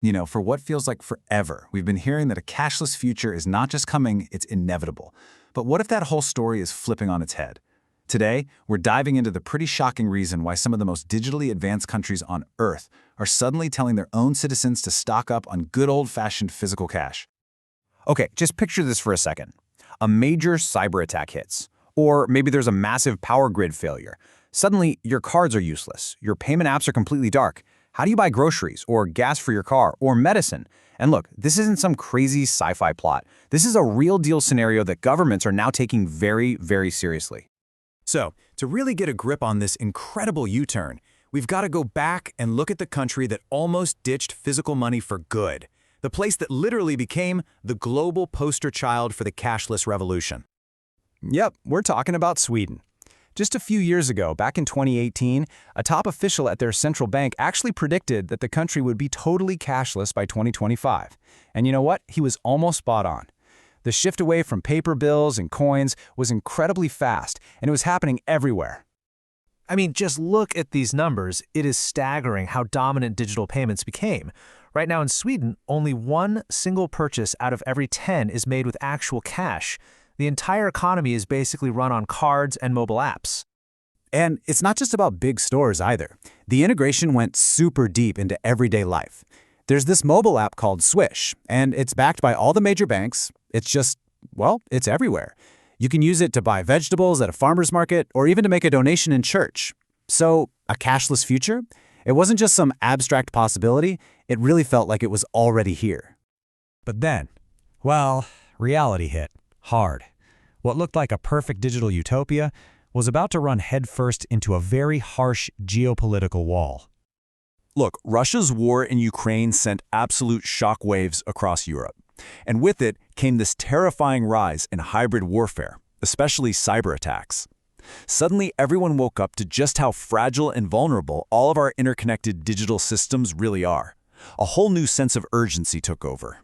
For what feels like forever, we've been hearing that a cashless future is not just coming, it's inevitable. But what if that whole story is flipping on its head? Today, we're diving into the pretty shocking reason why some of the most digitally advanced countries on Earth are suddenly telling their own citizens to stock up on good old-fashioned physical cash. Okay, just picture this for a second. A major cyber attack hits. Or maybe there's a massive power grid failure. Suddenly, your cards are useless. Your payment apps are completely dark. How do you buy groceries, or gas for your car, or medicine? And look, this isn't some crazy sci-fi plot. This is a real-deal scenario that governments are now taking very, very seriously. So, to really get a grip on this incredible U-turn, we've got to go back and look at the country that almost ditched physical money for good. The place that literally became the global poster child for the cashless revolution. Yep, we're talking about Sweden. Just a few years ago, back in 2018, a top official at their central bank actually predicted that the country would be totally cashless by 2025. And you know what? He was almost spot on. The shift away from paper bills and coins was incredibly fast, and it was happening everywhere. I mean, just look at these numbers. It is staggering how dominant digital payments became. Right now in Sweden, only one single purchase out of every 10 is made with actual cash. The entire economy is basically run on cards and mobile apps. And it's not just about big stores either. The integration went super deep into everyday life. There's this mobile app called Swish, and it's backed by all the major banks. It's just, well, it's everywhere. You can use it to buy vegetables at a farmer's market or even to make a donation in church. So, a cashless future? It wasn't just some abstract possibility, it really felt like it was already here. But then, well, reality hit. Hard. What looked like a perfect digital utopia was about to run headfirst into a very harsh geopolitical wall. Look, Russia's war in Ukraine sent absolute shockwaves across Europe. And with it came this terrifying rise in hybrid warfare, especially cyber attacks. Suddenly, everyone woke up to just how fragile and vulnerable all of our interconnected digital systems really are. A whole new sense of urgency took over.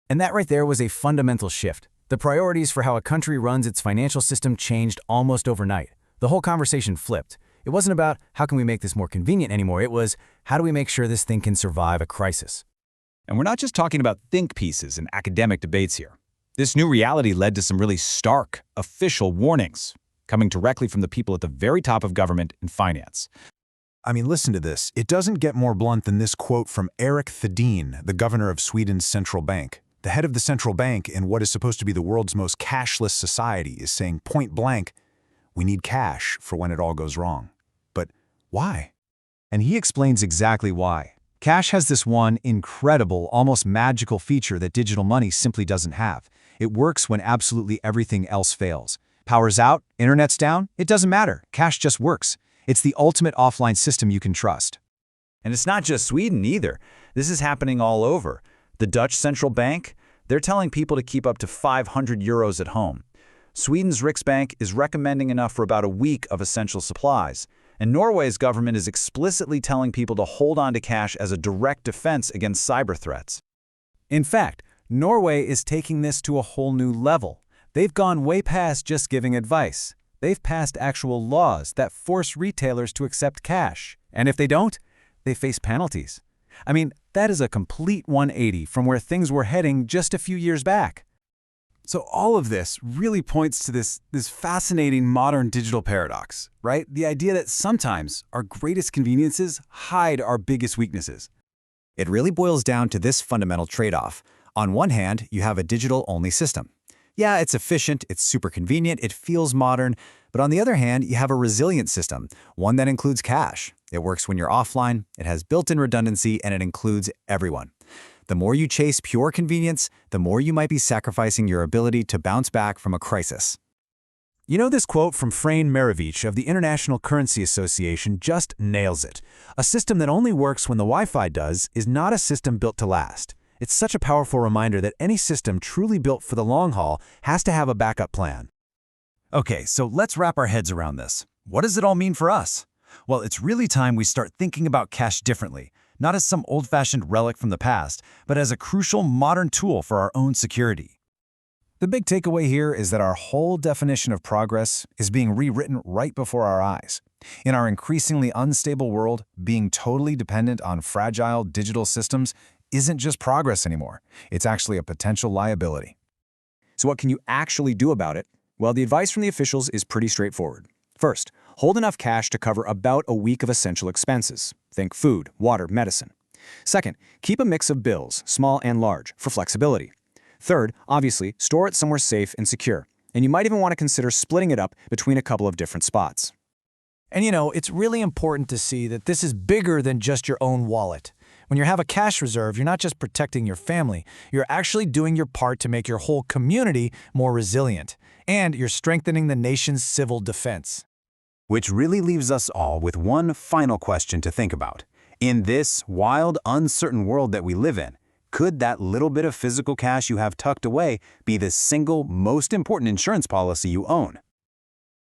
And that right there was a fundamental shift. The priorities for how a country runs its financial system changed almost overnight. The whole conversation flipped. It wasn't about how can we make this more convenient anymore. It was how do we make sure this thing can survive a crisis. And we're not just talking about think pieces and academic debates here. This new reality led to some really stark, official warnings, coming directly from the people at the very top of government and finance. I mean, listen to this. It doesn't get more blunt than this quote from Erik Thedéen, the governor of Sweden's central bank. The head of the central bank in what is supposed to be the world's most cashless society is saying point blank, we need cash for when it all goes wrong. But why? And he explains exactly why. Cash has this one incredible, almost magical feature that digital money simply doesn't have. It works when absolutely everything else fails. Power's out, internet's down, it doesn't matter. Cash just works. It's the ultimate offline system you can trust. And it's not just Sweden either. This is happening all over. The Dutch central bank, they're telling people to keep up to 500 euros at home. Sweden's Riksbank is recommending enough for about a week of essential supplies. And Norway's government is explicitly telling people to hold on to cash as a direct defense against cyber threats. In fact, Norway is taking this to a whole new level. They've gone way past just giving advice. They've passed actual laws that force retailers to accept cash. And if they don't, they face penalties. I mean, that is a complete 180 from where things were heading just a few years back. So all of this really points to this fascinating modern digital paradox, right? The idea that sometimes our greatest conveniences hide our biggest weaknesses. It really boils down to this fundamental trade-off. On one hand, you have a digital-only system. Yeah, it's efficient, it's super convenient, it feels modern, but on the other hand, you have a resilient system, one that includes cash. It works when you're offline, it has built-in redundancy, and it includes everyone. The more you chase pure convenience, the more you might be sacrificing your ability to bounce back from a crisis. You know, this quote from Frane Maravich of the International Currency Association just nails it. A system that only works when the Wi-Fi does is not a system built to last. It's such a powerful reminder that any system truly built for the long haul has to have a backup plan. Okay, so let's wrap our heads around this. What does it all mean for us? Well, it's really time we start thinking about cash differently, not as some old-fashioned relic from the past, but as a crucial modern tool for our own security. The big takeaway here is that our whole definition of progress is being rewritten right before our eyes. In our increasingly unstable world, being totally dependent on fragile digital systems isn't just progress anymore. It's actually a potential liability. So what can you actually do about it? Well, the advice from the officials is pretty straightforward. First, hold enough cash to cover about a week of essential expenses. Think food, water, medicine. Second, keep a mix of bills, small and large, for flexibility. Third, obviously, store it somewhere safe and secure. And you might even want to consider splitting it up between a couple of different spots. And it's really important to see that this is bigger than just your own wallet. When you have a cash reserve, you're not just protecting your family, you're actually doing your part to make your whole community more resilient. And you're strengthening the nation's civil defense. Which really leaves us all with one final question to think about. In this wild, uncertain world that we live in, could that little bit of physical cash you have tucked away be the single most important insurance policy you own?